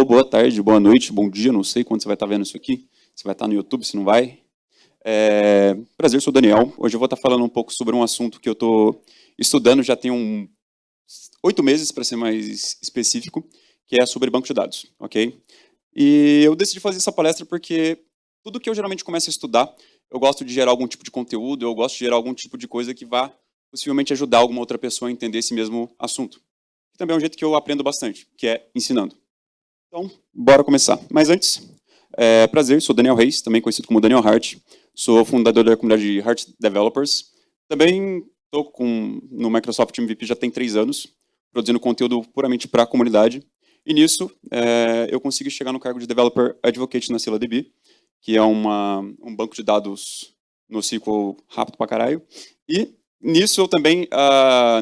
boa tarde, boa noite, bom dia, não sei quando você vai estar vendo isso aqui, se vai estar no YouTube, se não vai. Prazer, sou o Daniel. Hoje eu vou estar falando um pouco sobre um assunto que eu estou estudando já tem 8 meses, para ser mais específico, que é sobre banco de dados, ok? E eu decidi fazer essa palestra porque tudo que eu geralmente começo a estudar, eu gosto de gerar algum tipo de conteúdo, eu gosto de gerar algum tipo de coisa que vá possivelmente ajudar alguma outra pessoa a entender esse mesmo assunto. E também é um jeito que eu aprendo bastante, que é ensinando. Então, bora começar. Mas antes, prazer, sou Daniel Reis, também conhecido como Daniel Hart. Sou fundador da comunidade Hart Developers. Também estou no Microsoft MVP já tem 3 anos, produzindo conteúdo puramente para a comunidade. E nisso, eu consegui chegar no cargo de Developer Advocate na ScyllaDB, que é um banco de dados no SQL rápido pra caralho. E nisso eu também,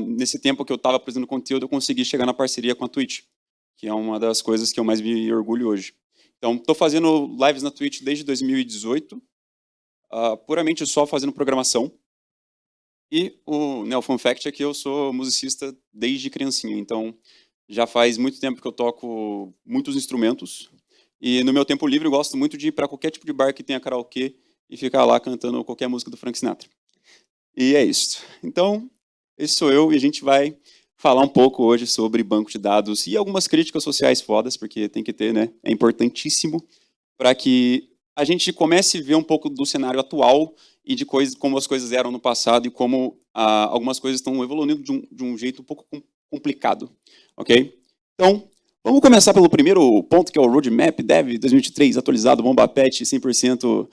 nesse tempo que eu estava produzindo conteúdo, eu consegui chegar na parceria com a Twitch, que é uma das coisas que eu mais me orgulho hoje. Então, estou fazendo lives na Twitch desde 2018, puramente só fazendo programação. E o fun fact é que eu sou musicista desde criancinha, então já faz muito tempo que eu toco muitos instrumentos. E no meu tempo livre eu gosto muito de ir para qualquer tipo de bar que tenha karaokê e ficar lá cantando qualquer música do Frank Sinatra. E é isso. Então, esse sou eu e a gente vai falar um pouco hoje sobre banco de dados e algumas críticas sociais fodas, porque tem que ter, né? É importantíssimo para que a gente comece a ver um pouco do cenário atual e de como as coisas eram no passado e como algumas coisas estão evoluindo de um jeito um pouco complicado, ok? Então, vamos começar pelo primeiro ponto, que é o Roadmap Dev 2023, atualizado, bomba patch 100%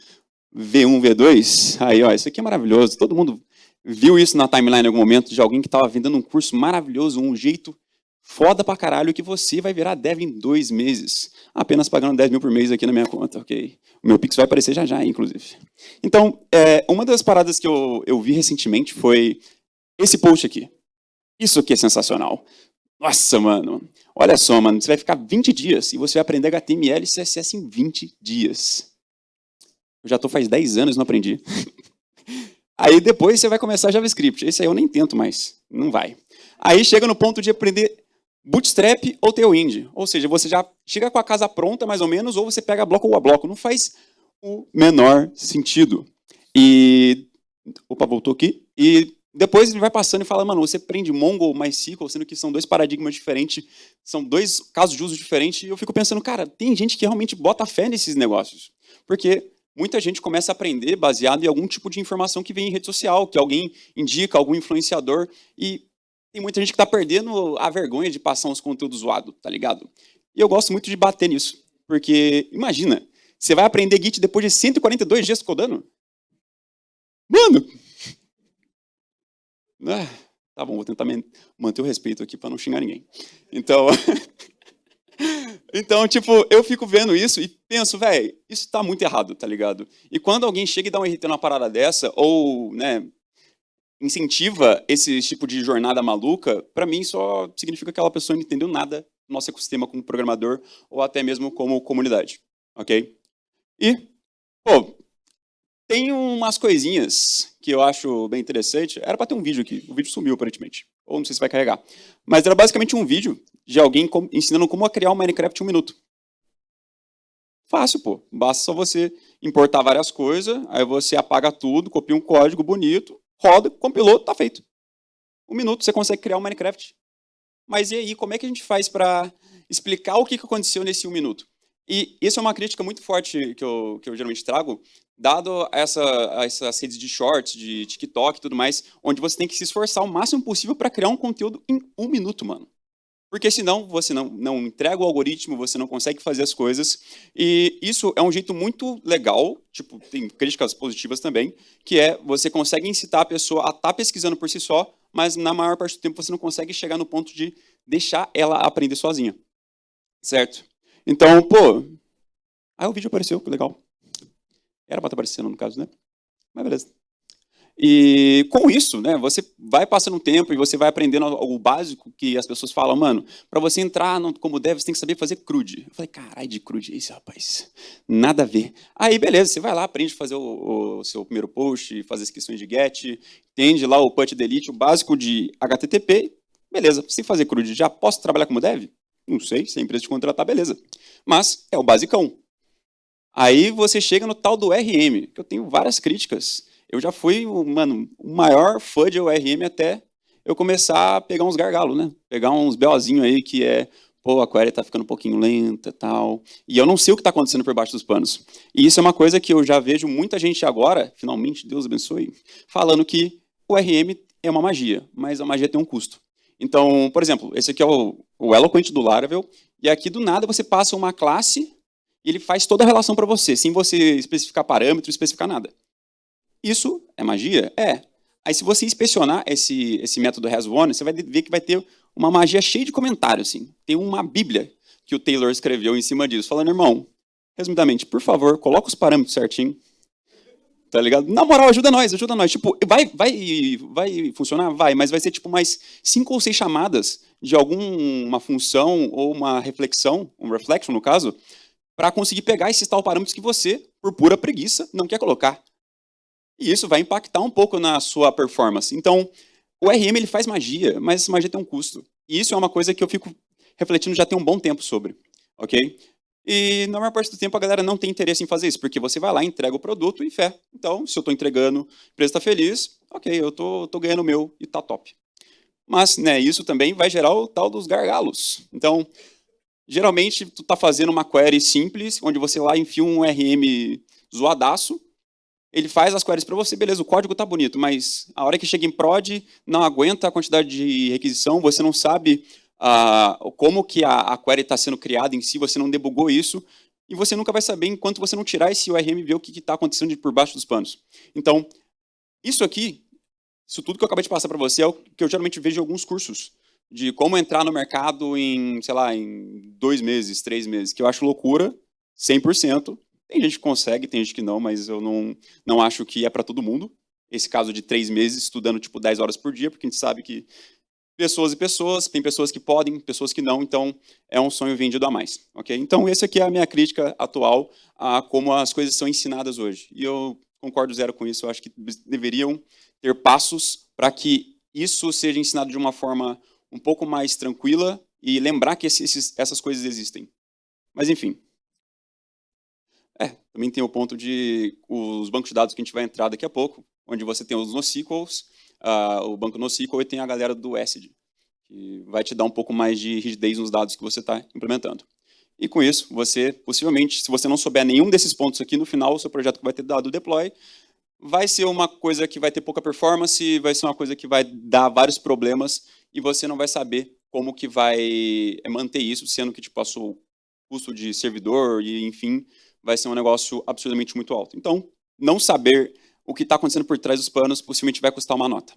V1, V2. Aí, ó, isso aqui é maravilhoso. Todo mundo viu isso na timeline em algum momento de alguém que estava vendendo um curso maravilhoso, um jeito foda pra caralho que você vai virar dev em 2 meses, apenas pagando 10 mil por mês aqui na minha conta, ok? O meu Pix vai aparecer já já, inclusive. Então, uma das paradas que eu vi recentemente foi esse post aqui. Isso aqui é sensacional. Nossa, mano. Olha só, mano. Você vai ficar 20 dias e você vai aprender HTML e CSS em 20 dias. Eu já estou faz 10 anos e não aprendi. Aí depois você vai começar JavaScript. Esse aí eu nem tento mais. Não vai. Aí chega no ponto de aprender Bootstrap ou Tailwind. Ou seja, você já chega com a casa pronta, mais ou menos, ou você pega bloco ou a bloco. Não faz o menor sentido. E... Opa, voltou aqui. E depois ele vai passando e fala, mano, você aprende Mongo ou MySQL, sendo que são 2 paradigmas diferentes, são 2 casos de uso diferentes. E eu fico pensando, cara, tem gente que realmente bota fé nesses negócios. Porque muita gente começa a aprender baseado em algum tipo de informação que vem em rede social, que alguém indica, algum influenciador, e tem muita gente que está perdendo a vergonha de passar uns conteúdos zoados, tá ligado? E eu gosto muito de bater nisso, porque, imagina, você vai aprender Git depois de 142 dias codando? Mano! Tá bom, vou tentar manter o respeito aqui para não xingar ninguém. Então, tipo, eu fico vendo isso e penso, velho, isso tá muito errado, tá ligado? E quando alguém chega e dá um RT numa parada dessa, ou, né, incentiva esse tipo de jornada maluca, para mim só significa que aquela pessoa não entendeu nada do nosso ecossistema como programador, ou até mesmo como comunidade, ok? E, pô, tem umas coisinhas que eu acho bem interessante. Era para ter um vídeo aqui, o vídeo sumiu aparentemente, ou não sei se vai carregar. Mas era basicamente um vídeo de alguém ensinando como criar um Minecraft em 1 minuto. Fácil, pô. Basta só você importar várias coisas, aí você apaga tudo, copia um código bonito, roda, compilou, tá feito. 1 minuto você consegue criar um Minecraft. Mas e aí, como é que a gente faz para explicar o que aconteceu nesse 1 minuto? E isso é uma crítica muito forte que eu geralmente trago, dado essas redes de shorts, de TikTok e tudo mais, onde você tem que se esforçar o máximo possível para criar um conteúdo em 1 minuto, mano. Porque senão você não entrega o algoritmo, você não consegue fazer as coisas. E isso é um jeito muito legal, tipo, tem críticas positivas também, que é você consegue incitar a pessoa a estar pesquisando por si só, mas na maior parte do tempo você não consegue chegar no ponto de deixar ela aprender sozinha. Certo? Então, pô... Aí o vídeo apareceu, que legal. Era para estar aparecendo no caso, né? Mas beleza. E com isso, né, você vai passando um tempo e você vai aprendendo o básico que as pessoas falam, mano, para você entrar como dev, você tem que saber fazer CRUD. Eu falei, caralho, de CRUD é isso, rapaz? Nada a ver. Aí, beleza, você vai lá, aprende a fazer o seu primeiro post, fazer as questões de GET, entende lá o PUT delete, o básico de HTTP, beleza, sem fazer CRUD, já posso trabalhar como dev? Não sei, se a empresa te contratar, beleza. Mas é o basicão. Aí você chega no tal do RM, que eu tenho várias críticas. Eu já fui, mano, o maior fã de ORM até eu começar a pegar uns gargalos, né? Pegar uns BOzinho aí que é, pô, a query tá ficando um pouquinho lenta e tal. E eu não sei o que tá acontecendo por baixo dos panos. E isso é uma coisa que eu já vejo muita gente agora, finalmente, Deus abençoe, falando que o RM é uma magia, mas a magia tem um custo. Então, por exemplo, esse aqui é o Eloquent do Laravel, e aqui do nada você passa uma classe e ele faz toda a relação para você, sem você especificar parâmetro, especificar nada. Isso é magia? É. Aí se você inspecionar esse método has-won, você vai ver que vai ter uma magia cheia de comentários. Assim. Tem uma bíblia que o Taylor escreveu em cima disso, falando, irmão, resumidamente, por favor, coloca os parâmetros certinho. Tá ligado? Na moral, ajuda nós, ajuda nós. Tipo, vai funcionar? Vai, mas vai ser tipo mais 5 ou 6 chamadas de alguma função ou uma reflexão, um reflection no caso, para conseguir pegar esses tal parâmetros que você, por pura preguiça, não quer colocar. E isso vai impactar um pouco na sua performance. Então, o RM ele faz magia, mas essa magia tem um custo. E isso é uma coisa que eu fico refletindo já tem um bom tempo sobre, ok? E na maior parte do tempo a galera não tem interesse em fazer isso, porque você vai lá, entrega o produto e fé. Então, se eu estou entregando, a empresa está feliz, ok, eu tô ganhando o meu e tá top. Mas, né, isso também vai gerar o tal dos gargalos. Então, geralmente, tu tá fazendo uma query simples, onde você lá enfia um RM zoadaço, ele faz as queries para você, beleza, o código tá bonito, mas a hora que chega em prod, não aguenta a quantidade de requisição, você não sabe como que a query está sendo criada em si, você não debugou isso, e você nunca vai saber enquanto você não tirar esse URM e ver o que está acontecendo por baixo dos panos. Então, isso aqui, isso tudo que eu acabei de passar para você é o que eu geralmente vejo em alguns cursos, de como entrar no mercado em, sei lá, em 2 meses, 3 meses, que eu acho loucura, 100%. Tem gente que consegue, tem gente que não, mas eu não acho que é para todo mundo. Esse caso de 3 meses estudando tipo 10 horas por dia, porque a gente sabe que pessoas e pessoas, tem pessoas que podem, pessoas que não, então é um sonho vendido a mais. Okay? Então, essa aqui é a minha crítica atual a como as coisas são ensinadas hoje. E eu concordo zero com isso, eu acho que deveriam ter passos para que isso seja ensinado de uma forma um pouco mais tranquila e lembrar que essas coisas existem. Mas, enfim. Também tem o ponto de os bancos de dados que a gente vai entrar daqui a pouco, onde você tem os NoSQLs, o banco NoSQL e tem a galera do ACID, que vai te dar um pouco mais de rigidez nos dados que você está implementando. E com isso, você, possivelmente, se você não souber nenhum desses pontos aqui, no final, o seu projeto que vai ter dado deploy, vai ser uma coisa que vai ter pouca performance, vai ser uma coisa que vai dar vários problemas, e você não vai saber como que vai manter isso, sendo que te passou custo de servidor e, enfim, vai ser um negócio absurdamente muito alto. Então, não saber o que está acontecendo por trás dos panos possivelmente vai custar uma nota.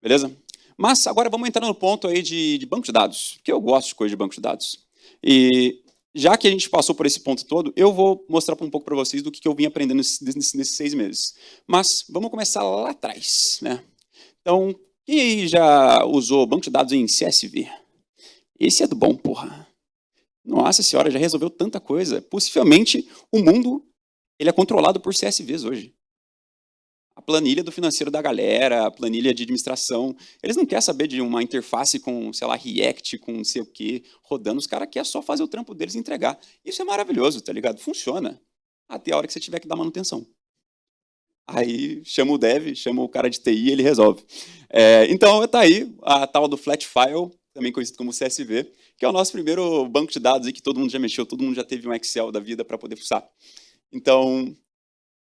Beleza? Mas agora vamos entrar no ponto aí de banco de dados, porque eu gosto de coisa de banco de dados. E já que a gente passou por esse ponto todo, eu vou mostrar um pouco para vocês do que eu vim aprendendo nesses 6 meses. Mas vamos começar lá atrás. Né? Então, quem aí já usou banco de dados em CSV? Esse é do bom, porra. Nossa senhora, já resolveu tanta coisa. Possivelmente, o mundo ele é controlado por CSVs hoje. A planilha do financeiro da galera, a planilha de administração, eles não querem saber de uma interface com, sei lá, React, com não sei o quê, rodando. Os caras querem só fazer o trampo deles e entregar. Isso é maravilhoso, tá ligado? Funciona. Até a hora que você tiver que dar manutenção. Aí chama o dev, chama o cara de TI e ele resolve. Então, tá aí a tal do Flat File, também conhecido como CSV, que é o nosso primeiro banco de dados aí que todo mundo já mexeu, todo mundo já teve um Excel da vida para poder fuçar. Então,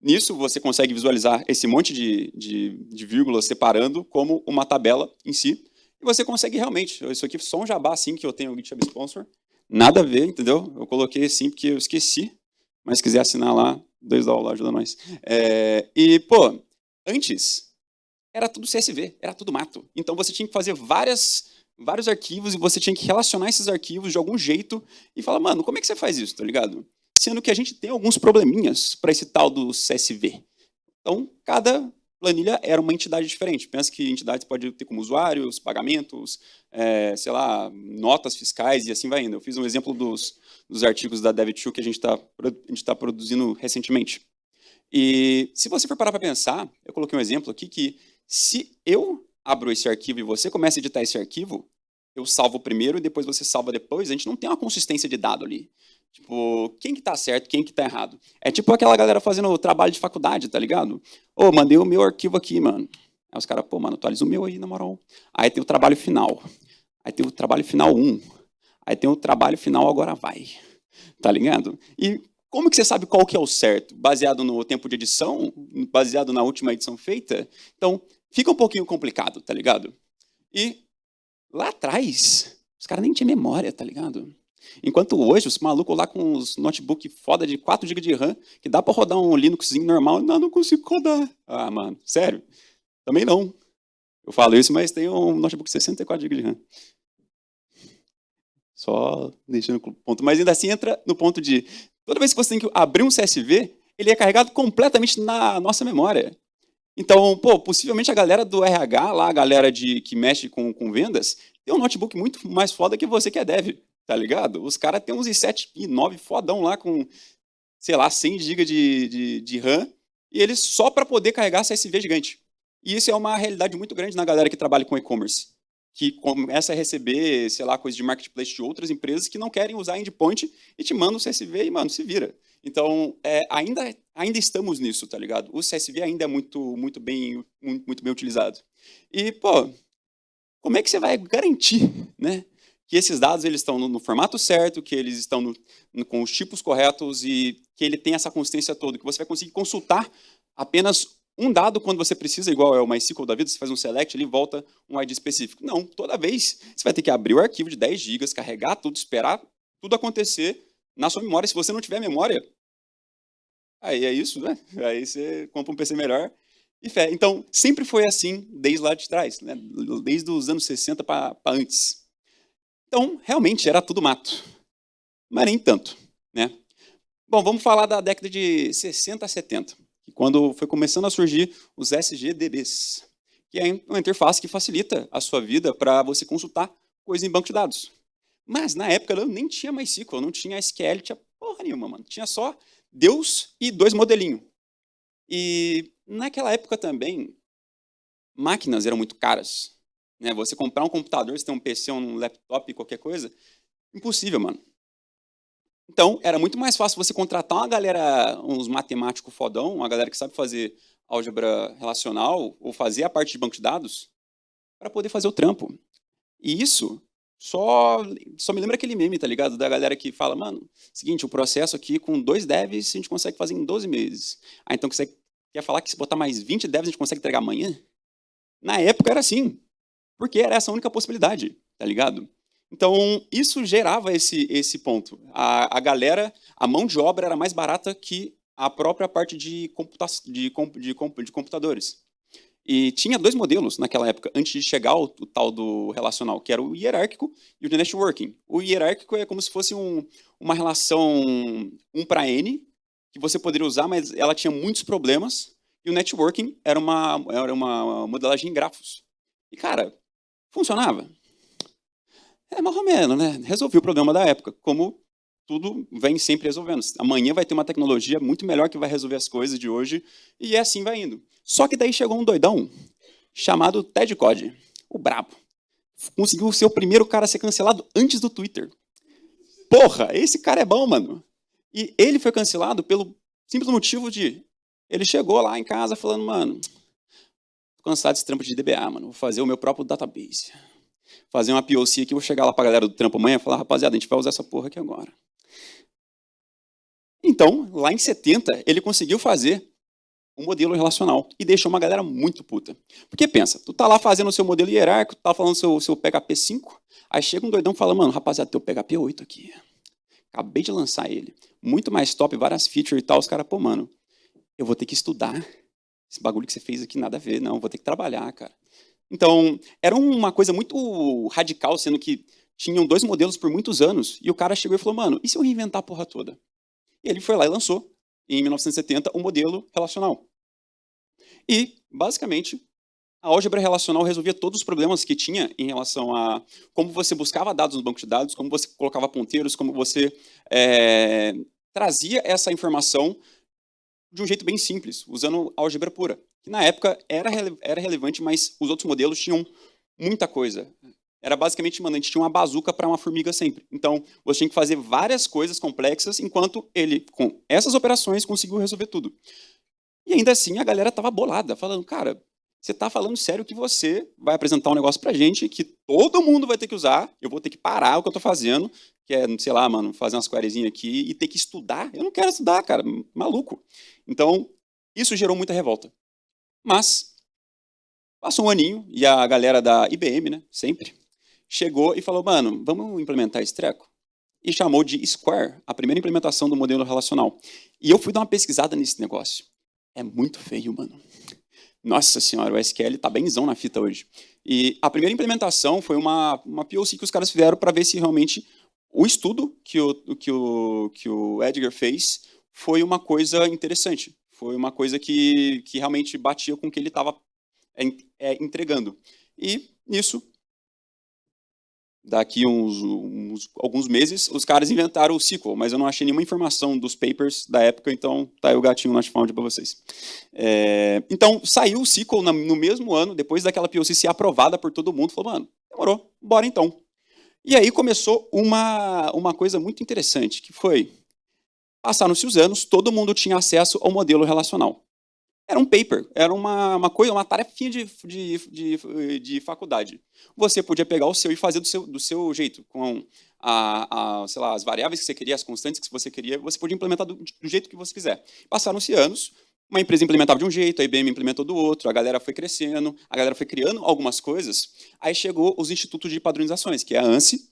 nisso você consegue visualizar esse monte de vírgulas separando como uma tabela em si, e você consegue realmente, isso aqui é só um jabá assim que eu tenho o GitHub Sponsor, nada a ver, entendeu? Eu coloquei assim porque eu esqueci, mas se quiser assinar lá, $2 lá, ajuda nós. E, pô, antes era tudo CSV, era tudo mato. Então você tinha que fazer vários arquivos e você tinha que relacionar esses arquivos de algum jeito e falar, mano, como é que você faz isso, tá ligado? Sendo que a gente tem alguns probleminhas para esse tal do CSV. Então, cada planilha era uma entidade diferente. Pensa que entidades pode ter como usuários, pagamentos, sei lá, notas fiscais e assim vai indo. Eu fiz um exemplo dos artigos da Dev2 que a gente tá produzindo recentemente. E se você for parar para pensar, eu coloquei um exemplo aqui que se eu abro esse arquivo e você começa a editar esse arquivo, eu salvo primeiro e depois você salva depois, a gente não tem uma consistência de dado ali. Tipo, quem que tá certo, quem que tá errado? É tipo aquela galera fazendo trabalho de faculdade, tá ligado? Ô, mandei o meu arquivo aqui, mano. Aí os caras, pô, mano, atualiza o meu aí, na moral. Aí tem o trabalho final. Aí tem o trabalho final 1. Aí tem o trabalho final agora vai. Tá ligado? E como que você sabe qual que é o certo? Baseado no tempo de edição? Baseado na última edição feita? Então, fica um pouquinho complicado, tá ligado? E lá atrás, os caras nem tinham memória, tá ligado? Enquanto hoje, os malucos lá com os notebook foda de 4 GB de RAM, que dá pra rodar um Linuxzinho normal, não consigo rodar. Ah, mano, sério? Também não. Eu falo isso, mas tem um notebook de 64 GB de RAM. Só deixando o ponto. Mas ainda assim entra no ponto de, toda vez que você tem que abrir um CSV, ele é carregado completamente na nossa memória. Então, pô, possivelmente a galera do RH, lá, a galera que mexe com vendas, tem um notebook muito mais foda que você que é dev, tá ligado? Os caras têm uns i7, i9 fodão lá com, sei lá, 100 GB de RAM, e eles só para poder carregar CSV gigante. E isso é uma realidade muito grande na galera que trabalha com e-commerce, que começa a receber, sei lá, coisas de marketplace de outras empresas que não querem usar endpoint e te mandam o CSV e, mano, se vira. Então, ainda estamos nisso, tá ligado? O CSV ainda é muito bem utilizado. E, pô, como é que você vai garantir, né, que esses dados eles estão no formato certo, que eles estão com os tipos corretos e que ele tem essa consistência toda, que você vai conseguir consultar apenas um dado quando você precisa, igual é o MySQL da vida, você faz um select ali, volta um ID específico. Não, toda vez você vai ter que abrir o arquivo de 10 GB, carregar tudo, esperar tudo acontecer na sua memória. Se você não tiver memória, aí é isso, né? Aí você compra um PC melhor e fé. Então, sempre foi assim desde lá de trás, né? Desde os anos 60 para antes. Então, realmente, era tudo mato. Mas nem tanto, né? Bom, vamos falar da década de 60 a 70, quando foi começando a surgir os SGDBs, que é uma interface que facilita a sua vida para você consultar coisas em banco de dados. Mas, na época, eu nem tinha MySQL, não tinha SQL, tinha porra nenhuma, mano. Tinha só Deus e 2 modelinhos. E, naquela época também, máquinas eram muito caras. Né? Você comprar um computador, você tem um PC, um laptop, qualquer coisa, impossível, mano. Então, era muito mais fácil você contratar uma galera, uns matemáticos fodão, uma galera que sabe fazer álgebra relacional ou fazer a parte de banco de dados para poder fazer o trampo. E isso só me lembra aquele meme, tá ligado? Da galera que fala, mano, seguinte, o processo aqui com 2 devs a gente consegue fazer em 12 meses. Ah, então você quer falar que se botar mais 20 devs a gente consegue entregar amanhã? Na época era assim, porque era essa a única possibilidade, tá ligado? Então, isso gerava esse ponto. A galera, a mão de obra era mais barata que a própria parte de computadores. E tinha 2 modelos naquela época, antes de chegar o tal do relacional, que era o hierárquico e o de networking. O hierárquico é como se fosse uma relação 1 para N, que você poderia usar, mas ela tinha muitos problemas. E o networking era uma modelagem em grafos. E, cara, funcionava? É mais ou menos, né? Resolvi o problema da época, como tudo vem sempre resolvendo. Amanhã vai ter uma tecnologia muito melhor que vai resolver as coisas de hoje, e assim vai indo. Só que daí chegou um doidão chamado Ted Code, o brabo. Conseguiu ser o primeiro cara a ser cancelado antes do Twitter. Porra, esse cara é bom, mano. E ele foi cancelado pelo simples motivo de... Ele chegou lá em casa falando, mano, tô cansado desse trampo de DBA, mano, vou fazer o meu próprio database. Fazer uma POC aqui, vou chegar lá pra galera do trampo amanhã e falar, rapaziada, a gente vai usar essa porra aqui agora. Então, lá em 70, ele conseguiu fazer um modelo relacional e deixou uma galera muito puta. Porque pensa, tu tá lá fazendo o seu modelo hierárquico, tá falando seu PHP 5, aí chega um doidão e fala, mano, rapaziada, teu PHP 8 aqui. Acabei de lançar ele. Muito mais top, várias features e tal. Os caras, pô, mano, eu vou ter que estudar. Esse bagulho que você fez aqui, nada a ver, não. Vou ter que trabalhar, cara. Então, era uma coisa muito radical, sendo que tinham 2 modelos por muitos anos, e o cara chegou e falou, mano, e se eu reinventar a porra toda? E ele foi lá e lançou, em 1970, o modelo relacional. E, basicamente, a álgebra relacional resolvia todos os problemas que tinha em relação a como você buscava dados no banco de dados, como você colocava ponteiros, como você trazia essa informação de um jeito bem simples, usando álgebra pura. Que na época era relevante, mas os outros modelos tinham muita coisa. Era basicamente, mano, a gente tinha uma bazuca para uma formiga sempre. Então, você tinha que fazer várias coisas complexas, enquanto ele, com essas operações, conseguiu resolver tudo. E ainda assim, a galera tava bolada, falando, cara, você tá falando sério que você vai apresentar um negócio pra gente que todo mundo vai ter que usar, eu vou ter que parar o que eu tô fazendo, que é, sei lá, mano, fazer umas queryzinhas aqui e ter que estudar? Eu não quero estudar, cara, maluco. Então, isso gerou muita revolta. Mas, passou um aninho e a galera da IBM, né, sempre, chegou e falou, mano, vamos implementar esse treco? E chamou de Square, a primeira implementação do modelo relacional. E eu fui dar uma pesquisada nesse negócio. É muito feio, mano. Nossa senhora, o SQL tá benzão na fita hoje. E a primeira implementação foi uma POC que os caras fizeram para ver se realmente o estudo que o Edgar fez foi uma coisa interessante. Foi uma coisa que realmente batia com o que ele estava entregando. E nisso, daqui alguns meses, os caras inventaram o SQL, mas eu não achei nenhuma informação dos papers da época, então tá aí o gatinho Not Found para vocês. Então, saiu o SQL no mesmo ano, depois daquela POC ser aprovada por todo mundo, falou, mano, demorou, bora então. E aí começou uma coisa muito interessante, que foi, passaram-se os anos, todo mundo tinha acesso ao modelo relacional. Era um paper, era uma coisa, uma tarefinha de faculdade. Você podia pegar o seu e fazer do seu jeito, com sei lá, as variáveis que você queria, as constantes que você queria, você podia implementar do jeito que você quiser. Passaram-se anos, uma empresa implementava de um jeito, a IBM implementou do outro, a galera foi crescendo, a galera foi criando algumas coisas, aí chegou os institutos de padronizações, que é a ANSI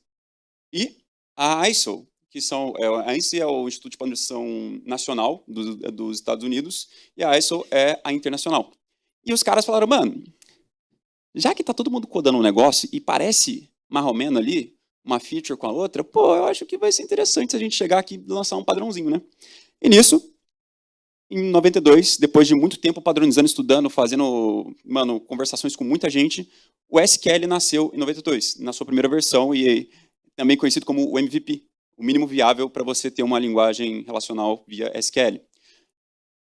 e a ISO, que são, a ANSI é o Instituto de Padronização Nacional dos Estados Unidos, e a ISO é a internacional. E os caras falaram, mano, já que tá todo mundo codando um negócio e parece marromeno ali, uma feature com a outra, pô, eu acho que vai ser interessante se a gente chegar aqui e lançar um padrãozinho, né? E nisso, em 92, depois de muito tempo padronizando, estudando, fazendo, mano, conversações com muita gente, o SQL nasceu em 92, na sua primeira versão, e também conhecido como o MVP, o mínimo viável para você ter uma linguagem relacional via SQL.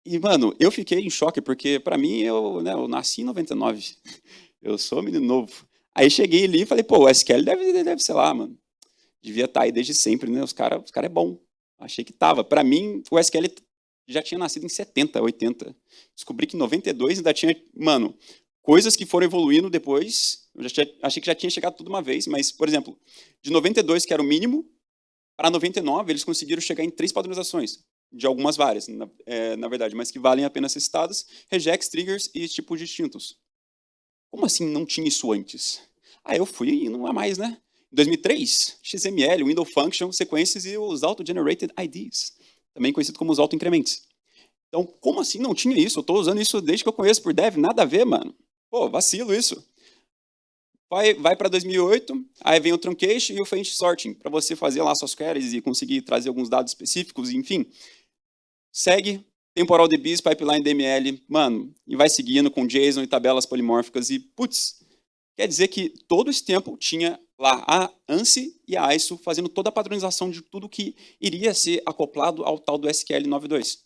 E, mano, eu fiquei em choque, porque para mim, eu nasci em 99, eu sou menino novo. Aí cheguei ali e falei, pô, o SQL deve ser lá, mano, devia estar aí desde sempre, né, os cara é bom. Achei que tava. Para mim, o SQL já tinha nascido em 70, 80. Descobri que em 92 ainda tinha, mano, coisas que foram evoluindo depois. Eu achei que já tinha chegado tudo uma vez, mas, por exemplo, de 92, que era o mínimo, para 99, eles conseguiram chegar em 3 padronizações, de algumas várias, na verdade, mas que valem a pena ser citadas, regex, triggers e tipos distintos. Como assim não tinha isso antes? Aí eu fui e não há mais, né? Em 2003, XML, Window Function, sequências e os Auto-Generated IDs, também conhecido como os auto-increments. Então, como assim não tinha isso? Eu estou usando isso desde que eu conheço por dev, nada a ver, mano. Pô, vacilo isso. Vai para 2008, aí vem o truncation e o faint sorting, para você fazer lá suas queries e conseguir trazer alguns dados específicos, enfim. Segue temporal DBs, pipeline DML, mano, e vai seguindo com JSON e tabelas polimórficas e, putz, quer dizer que todo esse tempo tinha lá a ANSI e a ISO fazendo toda a padronização de tudo que iria ser acoplado ao tal do SQL 9.2.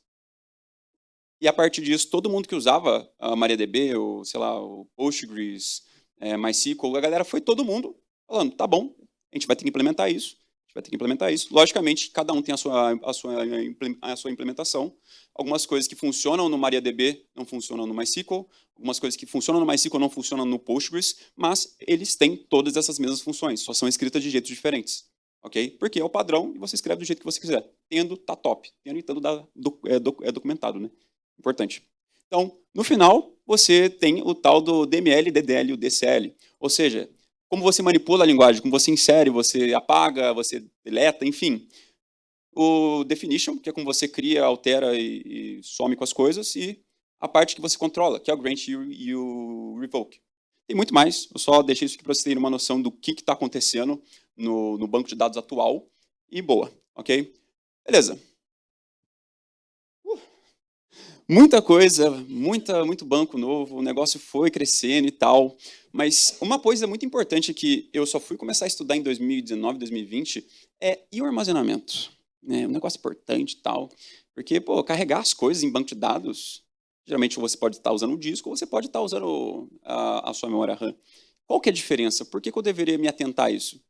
E a partir disso, todo mundo que usava a MariaDB, ou sei lá, o Postgres, MySQL, a galera foi todo mundo falando, tá bom, a gente vai ter que implementar isso, a gente vai ter que implementar isso. Logicamente, cada um tem a sua implementação. Algumas coisas que funcionam no MariaDB não funcionam no MySQL, algumas coisas que funcionam no MySQL não funcionam no Postgres, mas eles têm todas essas mesmas funções, só são escritas de jeitos diferentes. Ok? Porque é o padrão e você escreve do jeito que você quiser. Tendo, tá top. Tendo e estando é documentado, né? Importante. Então, no final, você tem o tal do DML, DDL e o DCL. Ou seja, como você manipula a linguagem, como você insere, você apaga, você deleta, enfim. O definition, que é como você cria, altera e some com as coisas, e a parte que você controla, que é o grant e o revoke. Tem muito mais, eu só deixei isso aqui para vocês terem uma noção do que está acontecendo no banco de dados atual, e boa, ok? Beleza. Muita coisa, muito banco novo, o negócio foi crescendo e tal, mas uma coisa muito importante que eu só fui começar a estudar em 2019, 2020, e o armazenamento. Né? Um negócio importante e tal, porque, pô, carregar as coisas em banco de dados, geralmente você pode estar usando o disco ou você pode estar usando a sua memória RAM. Qual que é a diferença? Por que eu deveria me atentar a isso?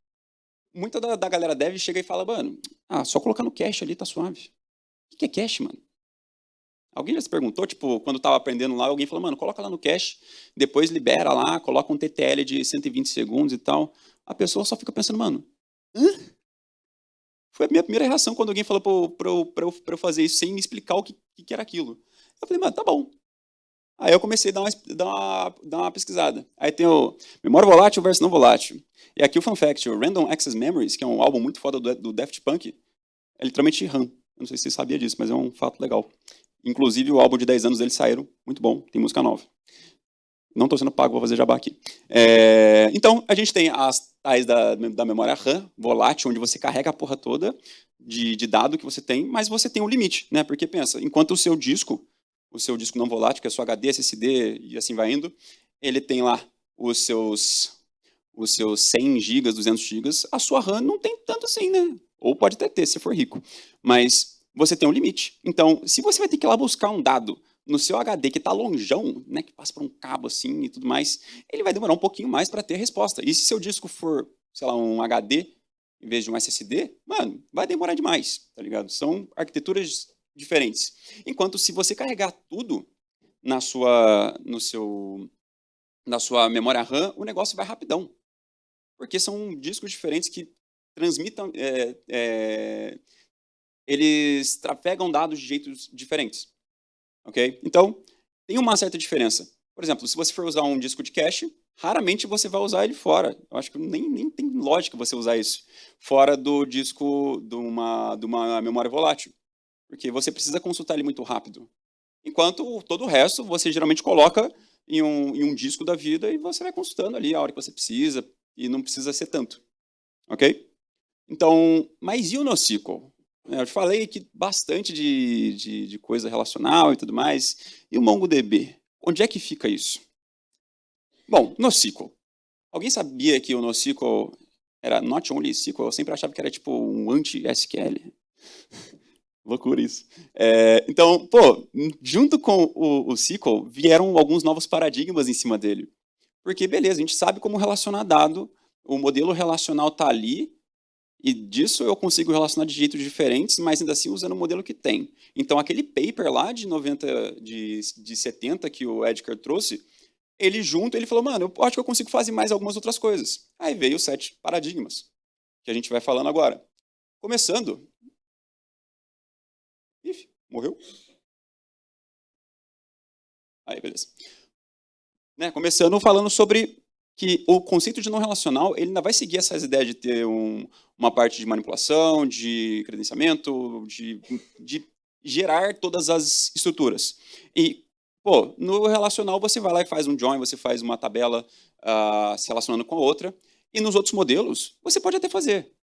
Muita da galera dev chega e fala, mano, só colocar no cache ali tá suave. O que é cache, mano? Alguém já se perguntou, tipo, quando estava aprendendo lá, alguém falou, mano, coloca lá no cache, depois libera lá, coloca um TTL de 120 segundos e tal. A pessoa só fica pensando, mano, hã? Foi a minha primeira reação quando alguém falou pra eu fazer isso sem me explicar o que era aquilo. Eu falei, mano, tá bom. Aí eu comecei a dar uma pesquisada. Aí tem o memória volátil versus não volátil. E aqui o fun fact, o Random Access Memories, que é um álbum muito foda do Daft Punk, é literalmente RAM. Eu não sei se você sabia disso, mas é um fato legal. Inclusive, o álbum de 10 anos deles saíram, muito bom, tem música nova. Não estou sendo pago, vou fazer jabá aqui. Então, a gente tem as tais da memória RAM, volátil, onde você carrega a porra toda de dado que você tem, mas você tem um limite, né? Porque pensa, enquanto o seu disco não volátil, que é só HD, SSD e assim vai indo, ele tem lá os seus 100 GB, 200 GB, a sua RAM não tem tanto assim, né? Ou pode até ter, se for rico. Mas você tem um limite. Então, se você vai ter que ir lá buscar um dado no seu HD que está longeão, né, que passa por um cabo assim e tudo mais, ele vai demorar um pouquinho mais para ter a resposta. E se seu disco for, sei lá, um HD em vez de um SSD, mano, vai demorar demais, tá ligado? São arquiteturas diferentes. Enquanto se você carregar tudo na sua memória RAM, o negócio vai rapidão. Porque são discos diferentes que transmitam, eles trafegam dados de jeitos diferentes, ok? Então, tem uma certa diferença. Por exemplo, se você for usar um disco de cache, raramente você vai usar ele fora. Eu acho que nem tem lógica você usar isso fora do disco de uma memória volátil, porque você precisa consultar ele muito rápido. Enquanto todo o resto você geralmente coloca em um disco da vida e você vai consultando ali a hora que você precisa e não precisa ser tanto, ok? Então, mas e o NoSQL? Eu te falei que bastante de coisa relacional e tudo mais. E o MongoDB? Onde é que fica isso? Bom, NoSQL. Alguém sabia que o NoSQL era not only SQL? Eu sempre achava que era tipo um anti-SQL. Loucura isso. Então, pô, junto com o SQL, vieram alguns novos paradigmas em cima dele. Porque, beleza, a gente sabe como relacionar dado, o modelo relacional está ali, e disso eu consigo relacionar de jeitos diferentes, mas ainda assim usando o modelo que tem. Então, aquele paper lá de 70 que o Edgar trouxe, ele falou, mano, eu acho que eu consigo fazer mais algumas outras coisas. Aí veio os 7 paradigmas, que a gente vai falando agora. Começando... Ih, morreu? Aí, beleza. Começando falando sobre que o conceito de não relacional, ele ainda vai seguir essas ideias de ter uma parte de manipulação, de credenciamento, de gerar todas as estruturas. E, pô, no relacional você vai lá e faz um join, você faz uma tabela se relacionando com a outra, e nos outros modelos você pode até fazer,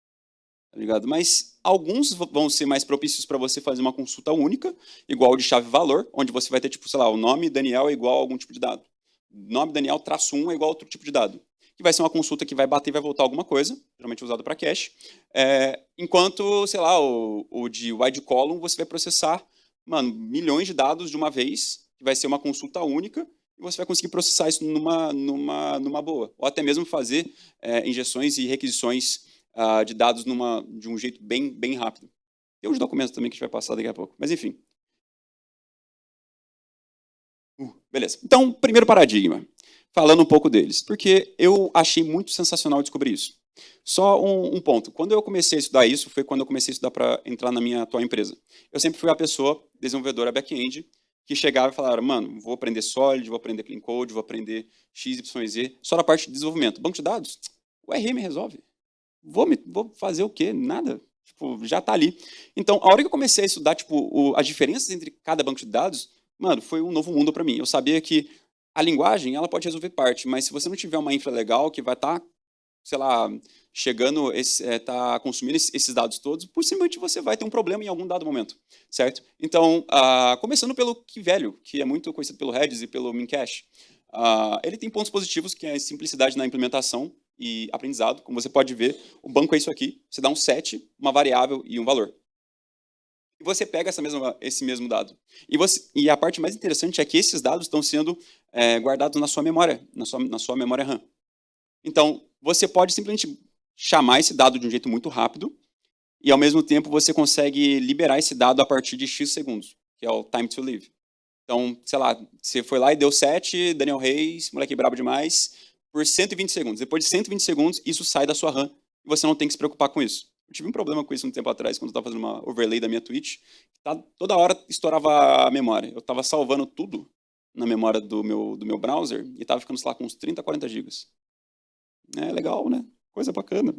tá ligado? Mas alguns vão ser mais propícios para você fazer uma consulta única, igual de chave-valor, onde você vai ter, tipo, sei lá, o nome Daniel é igual a algum tipo de dado. Nome Daniel traço 1 é igual a outro tipo de dado. Que vai ser uma consulta que vai bater e vai voltar alguma coisa, geralmente usado para cache. Enquanto, sei lá, o de wide column, você vai processar, mano, milhões de dados de uma vez, que vai ser uma consulta única, e você vai conseguir processar isso numa boa. Ou até mesmo fazer injeções e requisições de dados de um jeito bem rápido. Tem uns documentos também que a gente vai passar daqui a pouco. Mas, enfim. Beleza. Então, primeiro paradigma. Falando um pouco deles. Porque eu achei muito sensacional descobrir isso. Só um ponto. Quando eu comecei a estudar isso, foi quando eu comecei a estudar para entrar na minha atual empresa. Eu sempre fui a pessoa desenvolvedora back-end que chegava e falava, mano, vou aprender Solid, vou aprender Clean Code, vou aprender X, Y, Z, só na parte de desenvolvimento. Banco de dados? O RM resolve. Vou fazer o quê? Nada. Tipo, já está ali. Então, a hora que eu comecei a estudar tipo, as diferenças entre cada banco de dados, mano, foi um novo mundo para mim. Eu sabia que a linguagem, ela pode resolver parte, mas se você não tiver uma infra legal que vai estar, sei lá, chegando, tá consumindo esses dados todos, possivelmente você vai ter um problema em algum dado momento, certo? Então, começando pelo Key-Value, que é muito conhecido pelo Redis e pelo Memcache, ele tem pontos positivos, que é a simplicidade na implementação e aprendizado. Como você pode ver, o banco é isso aqui. Você dá um set, uma variável e um valor. E você pega esse mesmo dado. E a parte mais interessante é que esses dados estão sendo guardados na sua memória, na sua memória RAM. Então, você pode simplesmente chamar esse dado de um jeito muito rápido e, ao mesmo tempo, você consegue liberar esse dado a partir de X segundos, que é o time to live. Então, sei lá, você foi lá e deu 7, Daniel Reis, moleque brabo demais, por 120 segundos. Depois de 120 segundos, isso sai da sua RAM e você não tem que se preocupar com isso. Eu tive um problema com isso um tempo atrás, quando eu estava fazendo uma overlay da minha Twitch. Toda hora estourava a memória. Eu estava salvando tudo na memória do meu browser e estava ficando, sei lá, com uns 30, 40 gigas. É legal, né? Coisa bacana.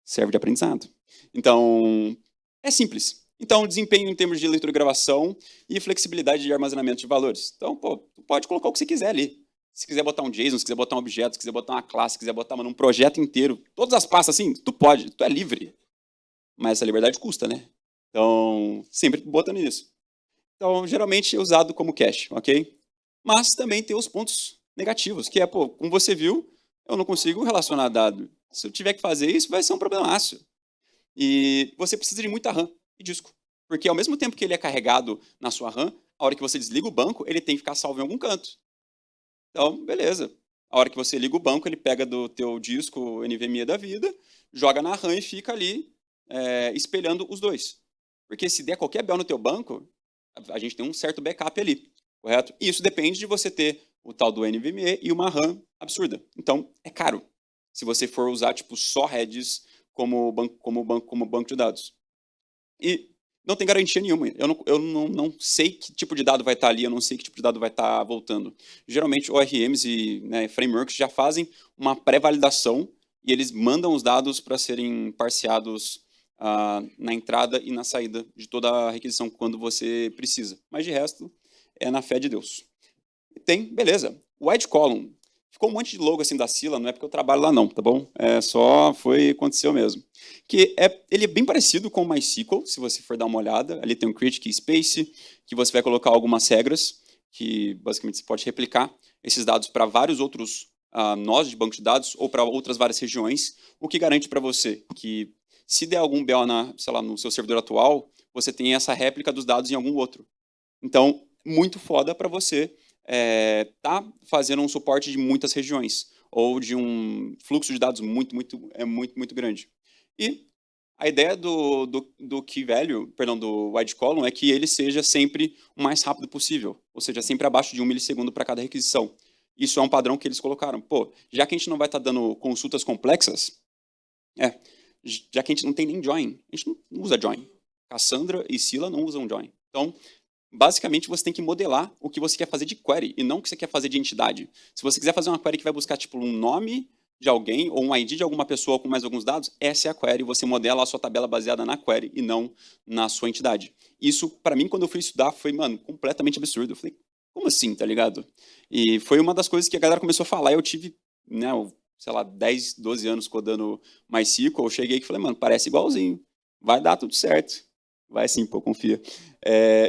Serve de aprendizado. Então, é simples. Então, desempenho em termos de leitura e gravação e flexibilidade de armazenamento de valores. Então, pô, tu pode colocar o que você quiser ali. Se quiser botar um JSON, se quiser botar um objeto, se quiser botar uma classe, se quiser botar um projeto inteiro, todas as pastas assim, tu pode, tu é livre. Mas essa liberdade custa, né? Então, sempre botando isso. Então, geralmente é usado como cache, ok? Mas também tem os pontos negativos, que é, pô, como você viu, eu não consigo relacionar dado. Se eu tiver que fazer isso, vai ser um problemaço. E você precisa de muita RAM e disco. Porque ao mesmo tempo que ele é carregado na sua RAM, a hora que você desliga o banco, ele tem que ficar salvo em algum canto. Então, beleza. A hora que você liga o banco, ele pega do teu disco NVMe da vida, joga na RAM e fica ali espelhando os dois. Porque se der qualquer BO no teu banco, a gente tem um certo backup ali, correto? E isso depende de você ter o tal do NVMe e uma RAM absurda. Então, é caro. Se você for usar tipo só Redis como banco de dados. E não tem garantia nenhuma. Eu não sei que tipo de dado vai estar ali, eu não sei que tipo de dado vai estar voltando. Geralmente, ORMs e frameworks já fazem uma pré-validação e eles mandam os dados para serem parseados na entrada e na saída de toda a requisição quando você precisa. Mas de resto, é na fé de Deus. E tem, beleza. Wide column. Ficou um monte de logo assim da Scylla, não é porque eu trabalho lá não, tá bom? Aconteceu mesmo. Ele é bem parecido com o MySQL, se você for dar uma olhada. Ali tem um create key space, que você vai colocar algumas regras, que basicamente você pode replicar esses dados para vários outros nós de banco de dados ou para outras várias regiões, o que garante para você que se der algum BO no seu servidor atual, você tem essa réplica dos dados em algum outro. Então, muito foda para você tá fazendo um suporte de muitas regiões ou de um fluxo de dados muito grande. E a ideia do key value, perdão, do wide column é que ele seja sempre o mais rápido possível, ou seja, sempre abaixo de 1 milissegundo para cada requisição. Isso é um padrão que eles colocaram. Pô, já que a gente não vai estar dando consultas complexas, já que a gente não tem nem join, a gente não usa join. Cassandra e Scylla não usam join. Então, basicamente, você tem que modelar o que você quer fazer de query e não o que você quer fazer de entidade. Se você quiser fazer uma query que vai buscar tipo um nome de alguém ou um ID de alguma pessoa com mais alguns dados, essa é a query. Você modela a sua tabela baseada na query e não na sua entidade. Isso, para mim, quando eu fui estudar, foi, mano, completamente absurdo. Eu falei, como assim, tá ligado? E foi uma das coisas que a galera começou a falar e eu tive, né, sei lá, 10, 12 anos codando MySQL. Eu cheguei e falei, mano, parece igualzinho. Vai dar tudo certo. Vai sim, pô, confia.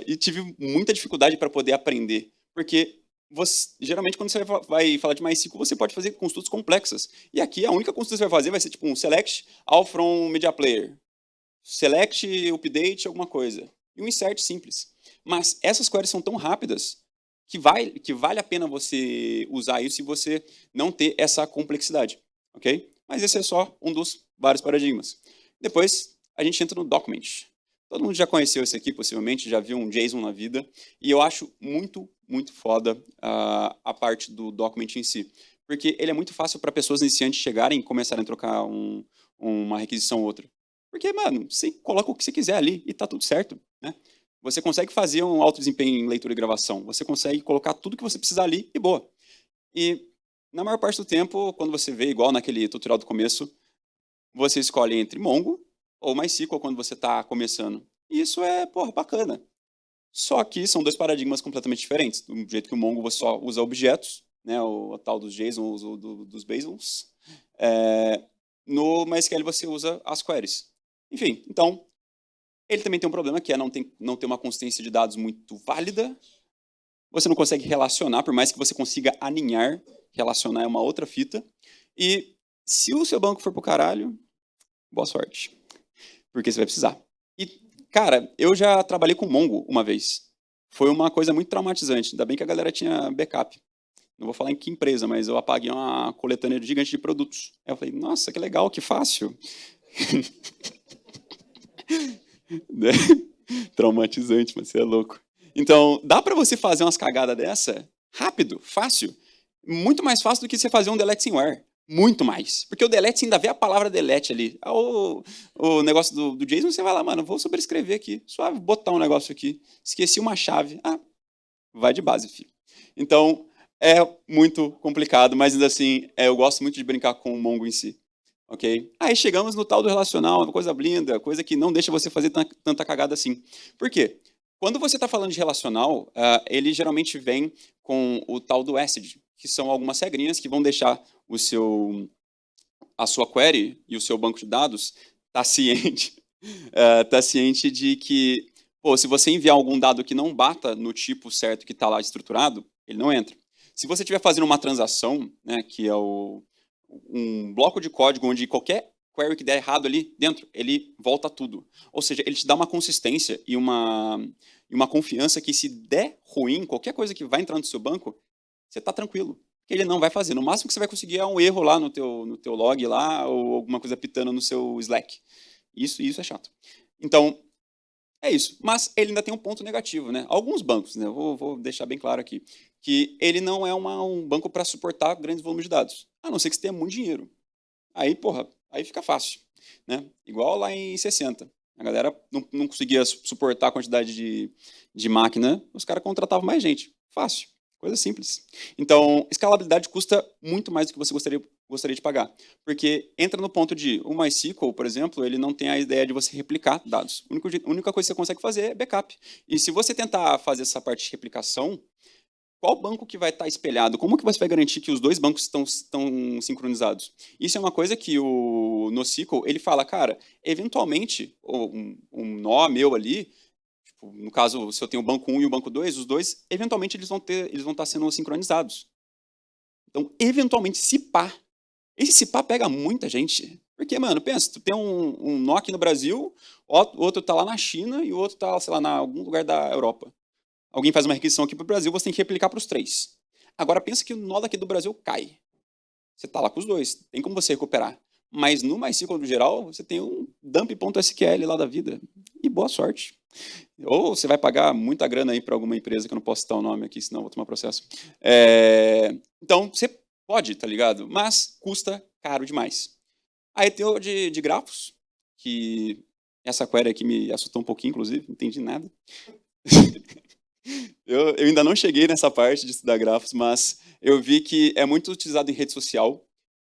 E tive muita dificuldade para poder aprender, porque geralmente quando você vai falar de MySQL, você pode fazer consultas complexas. E aqui a única consulta que você vai fazer vai ser tipo um select all from media player, select update alguma coisa, e um insert simples. Mas essas queries são tão rápidas que vale a pena você usar isso se você não ter essa complexidade, ok? Mas esse é só um dos vários paradigmas. Depois a gente entra no document. Todo mundo já conheceu esse aqui, possivelmente, já viu um JSON na vida. E eu acho muito foda a parte do document em si. Porque ele é muito fácil para pessoas iniciantes chegarem e começarem a trocar uma requisição ou outra. Porque, mano, você coloca o que você quiser ali e tá tudo certo, né? Você consegue fazer um alto desempenho em leitura e gravação. Você consegue colocar tudo que você precisar ali e boa. E, na maior parte do tempo, quando você vê, igual naquele tutorial do começo, você escolhe entre Mongo ou MySQL quando você está começando. E isso é, porra, bacana. Só que são dois paradigmas completamente diferentes. Do jeito que o Mongo você só usa objetos, né, o tal dos JSONs ou dos BASILs. No MySQL você usa as queries. Enfim, então, ele também tem um problema que é não ter uma consistência de dados muito válida. Você não consegue relacionar, por mais que você consiga aninhar, relacionar é uma outra fita. E se o seu banco for pro caralho, boa sorte. Porque você vai precisar. E, cara, eu já trabalhei com Mongo uma vez. Foi uma coisa muito traumatizante. Ainda bem que a galera tinha backup. não vou falar em que empresa, mas eu apaguei uma coletânea gigante de produtos. Aí eu falei, nossa, que legal, que fácil. Né? Traumatizante, mas você é louco. Então, dá para você fazer umas cagadas dessa rápido, fácil. Muito mais fácil do que você fazer um delete sem where. Muito mais. Porque o delete ainda vê a palavra delete ali. O negócio do JSON, você vai lá, mano, vou sobrescrever aqui. Suave, botar um negócio aqui. Esqueci uma chave. Ah, vai de base, filho. Então, é muito complicado, mas ainda assim, eu gosto muito de brincar com o Mongo em si. Ok? Aí chegamos no tal do relacional, uma coisa blinda, coisa que não deixa você fazer tanta cagada assim. Por quê? Quando você está falando de relacional, ele geralmente vem com o tal do ACID, que são algumas regrinhas que vão deixar a sua query e o seu banco de dados tá ciente, tá ciente de que, pô, se você enviar algum dado que não bata no tipo certo que está lá estruturado, ele não entra. Se você estiver fazendo uma transação, né, que é um bloco de código onde qualquer query que der errado ali dentro, ele volta tudo. Ou seja, ele te dá uma consistência e uma confiança que se der ruim, qualquer coisa que vai entrar no seu banco, você está tranquilo. Que ele não vai fazer. No máximo que você vai conseguir é um erro lá no teu log lá, ou alguma coisa pitando no seu Slack. Isso é chato. Então, é isso. Mas ele ainda tem um ponto negativo, né? Alguns bancos, né? Vou deixar bem claro aqui, que ele não é um banco para suportar grandes volumes de dados. A não ser que você tenha muito dinheiro. Aí, porra, aí fica fácil, né? Igual lá em 60. A galera não conseguia suportar a quantidade de máquina, os caras contratavam mais gente. Fácil, coisa simples. Então, escalabilidade custa muito mais do que você gostaria de pagar. Porque entra no ponto de, o MySQL, por exemplo, ele não tem a ideia de você replicar dados. A única coisa que você consegue fazer é backup. E se você tentar fazer essa parte de replicação, qual banco que vai estar espelhado? Como que você vai garantir que os dois bancos estão sincronizados? Isso é uma coisa que o NoSQL, ele fala, cara, eventualmente, um nó meu ali, tipo, no caso, se eu tenho o banco 1 e o banco 2, os dois, eventualmente eles vão estar sendo sincronizados. Então, eventualmente, se pá, esse se pá pega muita gente. Porque, mano, pensa, tu tem um nó aqui no Brasil, o outro tá lá na China e o outro tá, sei lá, em algum lugar da Europa. Alguém faz uma requisição aqui para o Brasil, você tem que replicar para os três. Agora pensa que o nó daqui do Brasil cai. Você está lá com os dois, tem como você recuperar. Mas no MySQL no geral, você tem um dump.sql lá da vida. E boa sorte. Ou você vai pagar muita grana aí para alguma empresa, que eu não posso citar o nome aqui, senão eu vou tomar processo. Então, você pode, tá ligado? Mas custa caro demais. Aí tem o de grafos, que essa query aqui me assustou um pouquinho, inclusive, não entendi nada. Eu ainda não cheguei nessa parte de estudar grafos, mas eu vi que é muito utilizado em rede social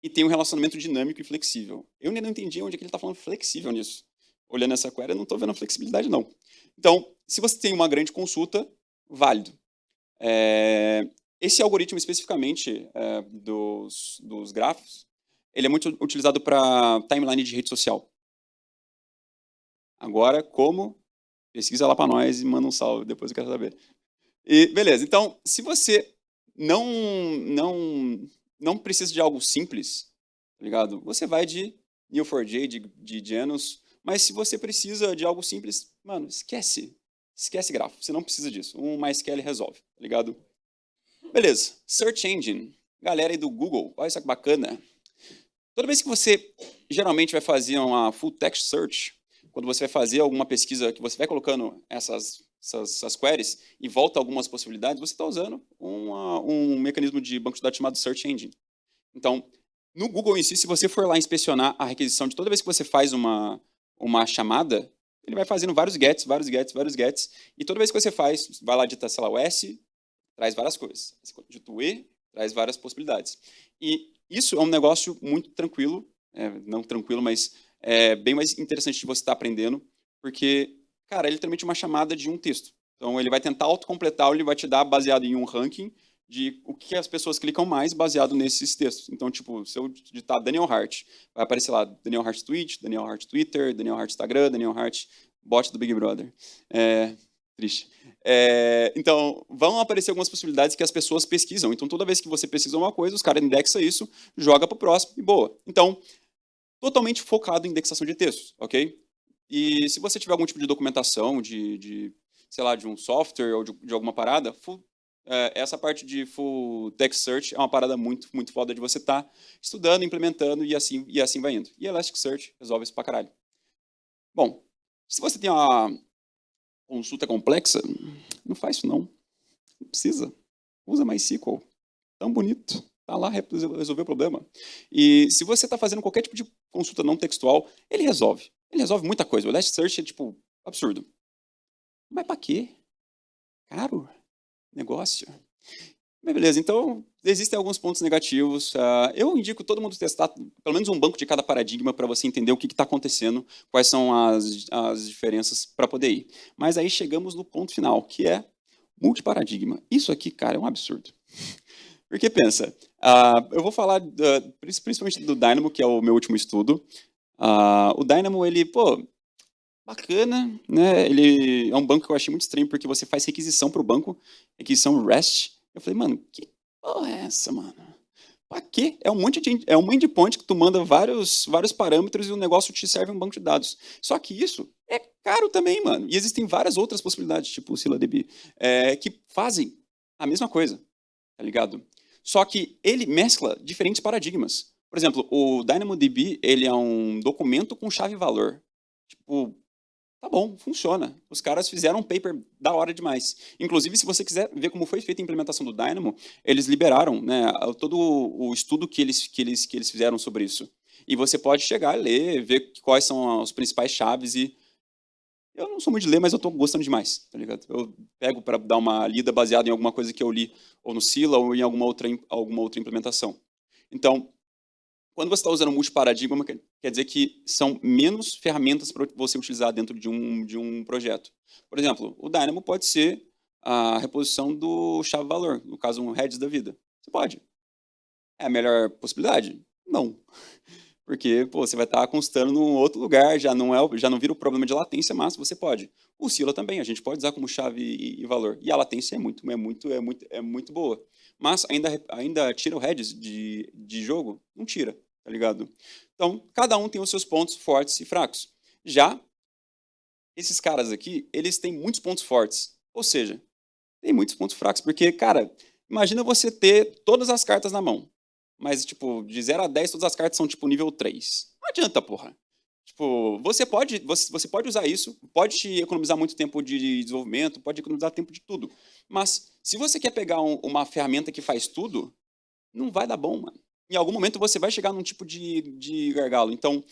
e tem um relacionamento dinâmico e flexível. Eu ainda não entendi onde é que ele está falando flexível nisso. Olhando essa query, eu não estou vendo a flexibilidade, não. Então, se você tem uma grande consulta, válido. Esse algoritmo especificamente dos grafos, ele é muito utilizado para timeline de rede social. Agora, como? Pesquisa lá para nós e manda um salve, depois eu quero saber. E beleza, então, se você não precisa de algo simples, tá ligado? Você vai de Neo4j, de Janus, mas se você precisa de algo simples, mano, esquece. Esquece grafo, você não precisa disso. Um MySQL resolve, tá ligado? Beleza, Search Engine. Galera aí do Google, olha só que bacana. Toda vez que você geralmente vai fazer uma full text search, quando você vai fazer alguma pesquisa que você vai colocando essas queries e volta algumas possibilidades, você está usando um mecanismo de banco de dados chamado Search Engine. Então, no Google em si, se você for lá inspecionar a requisição de toda vez que você faz uma chamada, ele vai fazendo vários gets, e toda vez que você faz, vai lá digitar, sei lá, o S, traz várias coisas. Digita o E, traz várias possibilidades. E isso é um negócio muito tranquilo, não tranquilo, mas bem mais interessante de você estar aprendendo, porque, cara, é literalmente uma chamada de um texto. Então, ele vai tentar autocompletar, ele vai te dar baseado em um ranking de o que as pessoas clicam mais baseado nesses textos. Então, tipo, se eu digitar Daniel Hart, vai aparecer lá Daniel Hart Tweet, Daniel Hart Twitter, Daniel Hart Instagram, Daniel Hart bot do Big Brother. Triste. Então, vão aparecer algumas possibilidades que as pessoas pesquisam. Então, toda vez que você pesquisa uma coisa, os caras indexam isso, joga para o próximo e boa. Então, totalmente focado em indexação de textos, ok? E se você tiver algum tipo de documentação, sei lá, de um software ou de alguma parada, essa parte de full text search é uma parada muito, muito foda de você estar estudando, implementando e assim vai indo. E Elasticsearch resolve isso pra caralho. Bom, se você tem uma consulta complexa, não faz isso não. Não precisa. Usa MySQL. Tão bonito. Tá lá, resolver o problema. E se você está fazendo qualquer tipo de consulta não textual, ele resolve. Ele resolve muita coisa. O Elasticsearch é, tipo, absurdo. Mas pra quê? Caro? Negócio? Mas beleza, então existem alguns pontos negativos. Eu indico todo mundo testar pelo menos um banco de cada paradigma para você entender o que está acontecendo, quais são as diferenças para poder ir. Mas aí chegamos no ponto final, que é multiparadigma. Isso aqui, cara, é um absurdo. Porque pensa, eu vou falar principalmente do Dynamo, que é o meu último estudo. O Dynamo, ele, pô, bacana, né? Ele é um banco que eu achei muito estranho, porque você faz requisição para o banco, requisição REST. Eu falei, mano, que porra é essa, mano? Pra quê? É um endpoint que tu manda vários parâmetros e o negócio te serve um banco de dados. Só que isso é caro também, mano. E existem várias outras possibilidades, tipo o ScyllaDB, que fazem a mesma coisa, tá ligado? Só que ele mescla diferentes paradigmas. Por exemplo, o DynamoDB, ele é um documento com chave-valor. Tipo, tá bom, funciona. Os caras fizeram um paper da hora demais. Inclusive, se você quiser ver como foi feita a implementação do Dynamo, eles liberaram, né, todo o estudo que eles fizeram sobre isso. E você pode chegar, ler, ver quais são as principais chaves e eu não sou muito de ler, mas eu tô gostando demais, tá ligado? Eu pego para dar uma lida baseada em alguma coisa que eu li, ou no Scila, ou em alguma outra implementação. Então, quando você está usando multiparadigma, quer dizer que são menos ferramentas para você utilizar dentro de um projeto. Por exemplo, o Dynamo pode ser a reposição do chave-valor, no caso, um Redis da vida. Você pode. É a melhor possibilidade? Não. Porque pô, você vai estar constando num outro lugar, já não vira o problema de latência, mas você pode. O Scila também, a gente pode usar como chave e valor. E a latência é muito boa. Mas ainda tira o Redis de jogo? Não tira, tá ligado? Então, cada um tem os seus pontos fortes e fracos. Já esses caras aqui, eles têm muitos pontos fortes. Ou seja, tem muitos pontos fracos. Porque, cara, imagina você ter todas as cartas na mão. Mas, tipo, de 0 a 10, todas as cartas são, tipo, nível 3. Não adianta, porra. Tipo, você pode usar isso, pode te economizar muito tempo de desenvolvimento, pode economizar tempo de tudo. Mas, se você quer pegar uma ferramenta que faz tudo, não vai dar bom, mano. Em algum momento você vai chegar num tipo de gargalo. Então,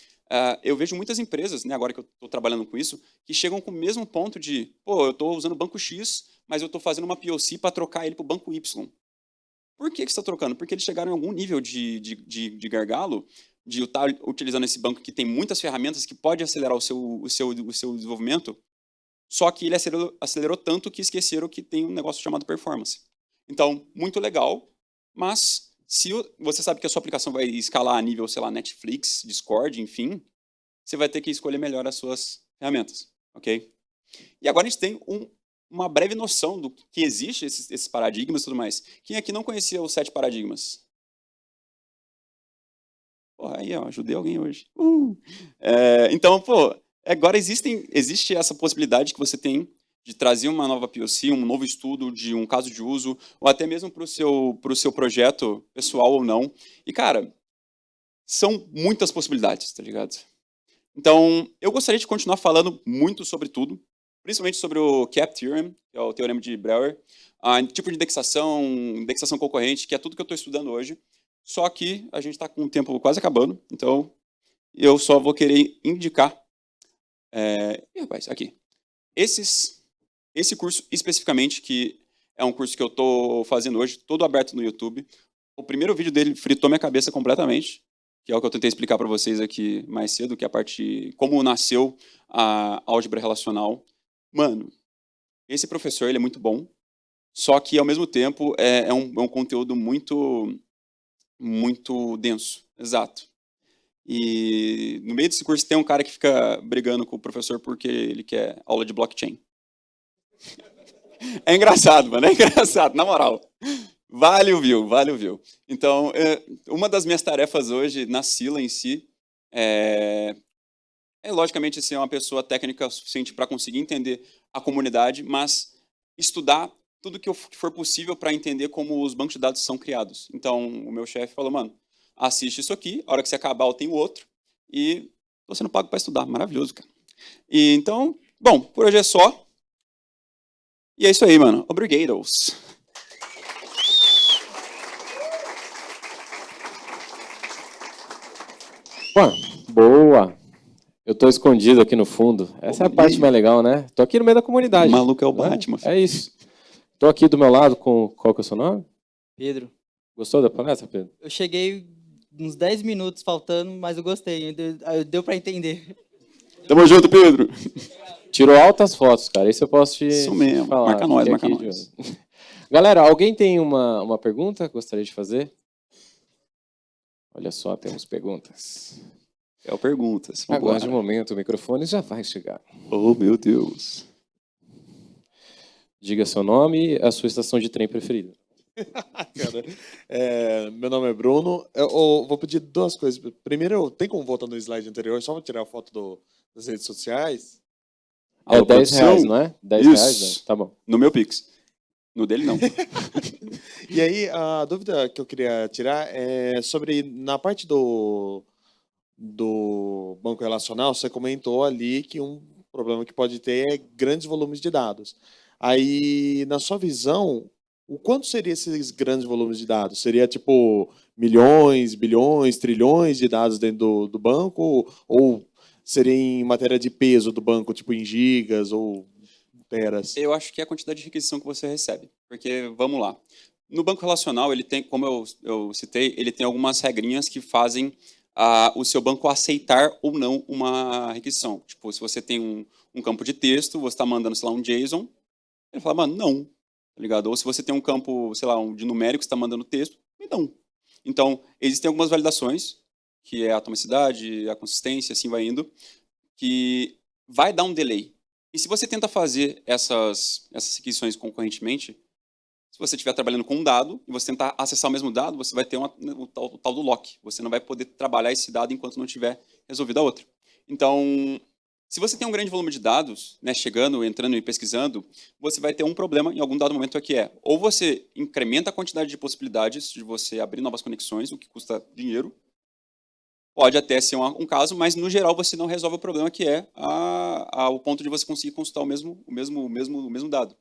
eu vejo muitas empresas, né, agora que eu estou trabalhando com isso, que chegam com o mesmo ponto de, pô, eu estou usando o banco X, mas eu estou fazendo uma POC para trocar ele para o banco Y. Por que você está trocando? Porque eles chegaram em algum nível de gargalo, de estar utilizando esse banco que tem muitas ferramentas que pode acelerar o seu desenvolvimento, só que ele acelerou tanto que esqueceram que tem um negócio chamado performance. Então, muito legal, mas se você sabe que a sua aplicação vai escalar a nível, sei lá, Netflix, Discord, enfim, você vai ter que escolher melhor as suas ferramentas, ok? E agora a gente tem uma breve noção do que existe esses paradigmas e tudo mais. Quem aqui não conhecia os 7 paradigmas? Pô, aí, ó, ajudei alguém hoje. Então, pô, agora existe essa possibilidade que você tem de trazer uma nova POC, um novo estudo de um caso de uso, ou até mesmo para o seu projeto, pessoal ou não. E, cara, são muitas possibilidades, tá ligado? Então, eu gostaria de continuar falando muito sobre tudo, principalmente sobre o CAP Theorem, que é o teorema de Brouwer, tipo de indexação concorrente, que é tudo que eu estou estudando hoje. Só que a gente está com o tempo quase acabando, então eu só vou querer indicar. Rapaz, aqui. Esse curso especificamente, que é um curso que eu estou fazendo hoje, todo aberto no YouTube. O primeiro vídeo dele fritou minha cabeça completamente, que é o que eu tentei explicar para vocês aqui mais cedo, que é a parte como nasceu a álgebra relacional. Mano, esse professor ele é muito bom, só que ao mesmo tempo é um conteúdo muito denso, exato. E no meio desse curso tem um cara que fica brigando com o professor porque ele quer aula de blockchain. É engraçado, mano, é engraçado, na moral. Vale o view, vale o view. Então, uma das minhas tarefas hoje na Scila em si é logicamente ser uma pessoa técnica o suficiente para conseguir entender a comunidade, mas estudar tudo que for possível para entender como os bancos de dados são criados. Então, o meu chefe falou, mano, assiste isso aqui, a hora que você acabar eu tenho outro, e tô sendo pago para estudar. Maravilhoso, cara. E, então, bom, por hoje é só. E é isso aí, mano. Obrigados. Boa! Eu tô escondido aqui no fundo. Essa é a parte mais legal, né? Tô aqui no meio da comunidade. O maluco é o Batman. É isso. Tô aqui do meu lado com... Qual que é o seu nome? Pedro. Gostou da palestra, Pedro? Eu cheguei uns 10 minutos faltando, mas eu gostei. Deu para entender. Tamo junto, Pedro. Tirou altas fotos, cara. Isso eu posso te mesmo. falar. Marca nós, Fiquei marca aqui nós. Galera, alguém tem uma pergunta que gostaria de fazer? Olha só, temos perguntas. É o Perguntas. Aguarde um momento, o microfone já vai chegar. Oh, meu Deus. Diga seu nome e a sua estação de trem preferida. Cara, meu nome é Bruno. Eu vou pedir duas coisas. Primeiro, tem como voltar no slide anterior, só para tirar a foto das redes sociais? É Alô, R$10, produção? não é? R$10, Isso. né? Tá bom. No meu Pix. No dele, não. E aí, a dúvida que eu queria tirar é sobre, na parte do banco relacional, você comentou ali que um problema que pode ter é grandes volumes de dados. Aí, na sua visão, o quanto seria esses grandes volumes de dados? Seria tipo milhões, bilhões, trilhões de dados dentro do banco? Ou seria em matéria de peso do banco, tipo em gigas ou teras? Eu acho que é a quantidade de requisição que você recebe. Porque, vamos lá. No banco relacional, ele tem, como eu citei, ele tem algumas regrinhas que fazem o seu banco aceitar ou não uma requisição. Tipo, se você tem um campo de texto, você está mandando, sei lá, um JSON, ele fala, mano, não. Tá ligado? Ou se você tem um campo, sei lá, de numérico, você está mandando texto, não. Então, existem algumas validações, que é a atomicidade, a consistência, assim vai indo, que vai dar um delay. E se você tenta fazer essas requisições concorrentemente, se você estiver trabalhando com um dado e você tentar acessar o mesmo dado, você vai ter o tal do lock. Você não vai poder trabalhar esse dado enquanto não tiver resolvido a outra. Então, se você tem um grande volume de dados, né, chegando, entrando e pesquisando, você vai ter um problema em algum dado momento que é, ou você incrementa a quantidade de possibilidades de você abrir novas conexões, o que custa dinheiro, pode até ser um caso, mas no geral você não resolve o problema que é o ponto de você conseguir consultar o mesmo dado.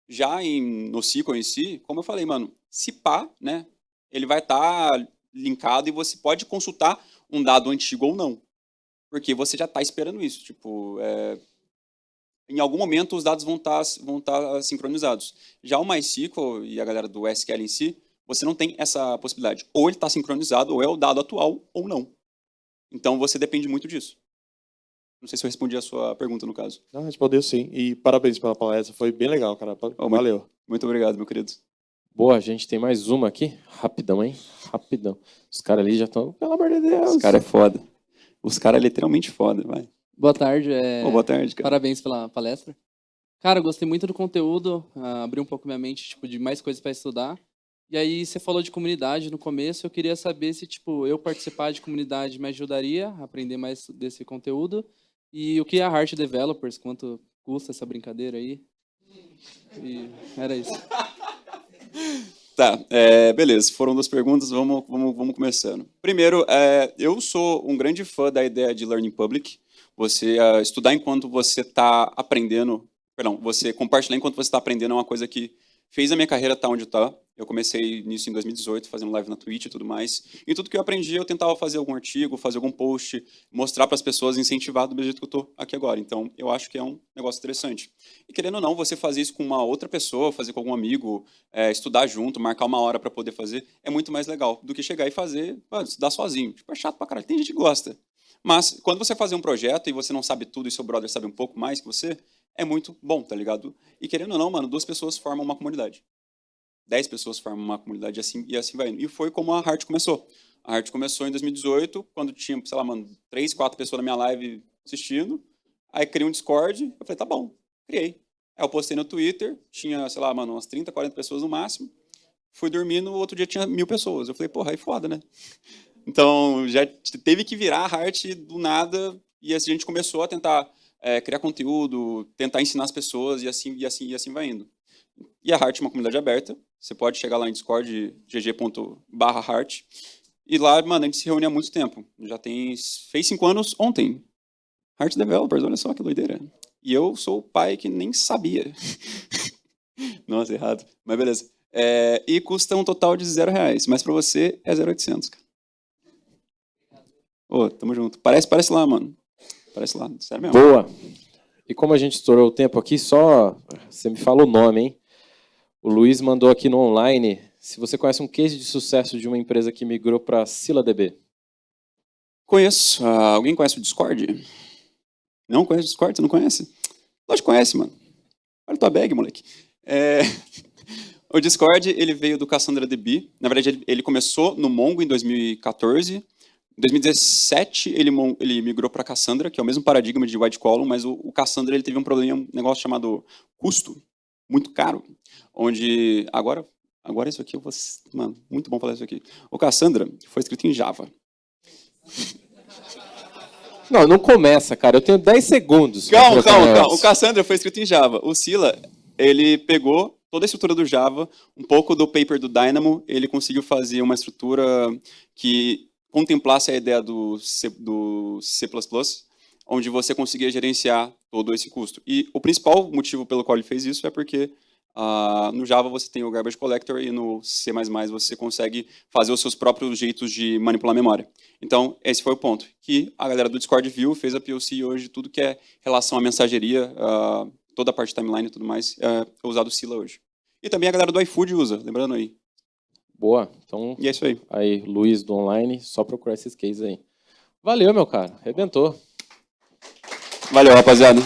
Já no SQL em si, como eu falei, mano, se pá, né, ele vai estar linkado e você pode consultar um dado antigo ou não, porque você já está esperando isso. Tipo, em algum momento os dados vão estar sincronizados. Já o MySQL e a galera do SQL em si, você não tem essa possibilidade. Ou ele está sincronizado, ou é o dado atual, ou não. Então você depende muito disso. Não sei se eu respondi a sua pergunta, no caso. Não, respondeu sim. E parabéns pela palestra, foi bem legal, cara. Valeu. Muito obrigado, meu querido. Boa, a gente tem mais uma aqui. Rapidão, hein? Rapidão. Os caras ali já estão, pelo amor de Deus. Os caras é foda. Os caras é literalmente foda, vai. Boa tarde. Boa tarde, cara. Parabéns pela palestra. Cara, eu gostei muito do conteúdo, abriu um pouco minha mente, tipo, de mais coisas para estudar. E aí você falou de comunidade no começo, eu queria saber se, tipo, eu participar de comunidade me ajudaria a aprender mais desse conteúdo. E o que é a Heart Developers, quanto custa essa brincadeira aí? E era isso. Tá, beleza. Foram duas perguntas, vamos começando. Primeiro, eu sou um grande fã da ideia de Learning Public. Você estudar enquanto você está aprendendo, você compartilhar enquanto você está aprendendo é uma coisa que fez a minha carreira estar onde está. Eu comecei nisso em 2018, fazendo live na Twitch e tudo mais. E tudo que eu aprendi, eu tentava fazer algum artigo, fazer algum post, mostrar para as pessoas, incentivar do mesmo jeito que eu estou aqui agora. Então, eu acho que é um negócio interessante. E querendo ou não, você fazer isso com uma outra pessoa, fazer com algum amigo, estudar junto, marcar uma hora para poder fazer, é muito mais legal do que chegar e fazer, estudar sozinho. Tipo, é chato pra caralho. Tem gente que gosta. Mas, quando você fazer um projeto e você não sabe tudo e seu brother sabe um pouco mais que você, é muito bom, tá ligado? E querendo ou não, mano, 2 pessoas formam uma comunidade. 10 pessoas formam uma comunidade e assim vai indo. E foi como a Heart começou. A Heart começou em 2018, quando tinha, sei lá, mano, 3, 4 pessoas na minha live assistindo. Aí criei um Discord, eu falei, tá bom, criei. Aí eu postei no Twitter, tinha, sei lá, mano, umas 30, 40 pessoas no máximo. Fui dormir, no outro dia tinha 1000 pessoas. Eu falei, porra, aí foda, né? Então, já teve que virar a Heart do nada, e a gente começou a tentar criar conteúdo, tentar ensinar as pessoas, e assim vai indo. E a Heart é uma comunidade aberta. Você pode chegar lá em Discord, gg./Heart. E lá, mano, a gente se reúne há muito tempo. Fez 5 anos ontem. Heart Developers, olha só que doideira. E eu sou o pai que nem sabia. Nossa, errado. Mas beleza. E custa um total de R$0. Mas pra você é 0,800, cara. Ô, tamo junto. Parece lá, mano. Parece lá, sério mesmo. Boa. E como a gente estourou o tempo aqui, só você me fala o nome, hein? O Luiz mandou aqui no online, se você conhece um case de sucesso de uma empresa que migrou para ScyllaDB. Conheço. Alguém conhece o Discord? Não conhece o Discord? Você não conhece? Lógico que conhece, mano. Olha tua bag, moleque. O Discord, ele veio do CassandраDB. Na verdade, ele começou no Mongo em 2014. Em 2017, ele migrou para Cassandra, que é o mesmo paradigma de White Column, mas o Cassandra ele teve um problema, um negócio chamado custo, muito caro, onde agora isso aqui eu vou, mano, muito bom falar isso aqui. O Cassandra foi escrito em Java. Não começa, cara. Eu tenho 10 segundos. Calma. O Cassandra foi escrito em Java. O Scylla, ele pegou toda a estrutura do Java, um pouco do paper do Dynamo, ele conseguiu fazer uma estrutura que contemplasse a ideia do C++, onde você conseguia gerenciar todo esse custo. E o principal motivo pelo qual ele fez isso é porque no Java você tem o Garbage Collector e no C++ você consegue fazer os seus próprios jeitos de manipular a memória. Então, esse foi o ponto. Que a galera do Discord viu, fez a POC e hoje tudo que é relação à mensageria, toda a parte de timeline e tudo mais, é usado o Scylla hoje. E também a galera do iFood usa, lembrando aí. Boa. Então, E é isso aí. Aí, Luiz do online, só procurar esses cases aí. Valeu, meu cara. Arrebentou. Valeu, rapaziada.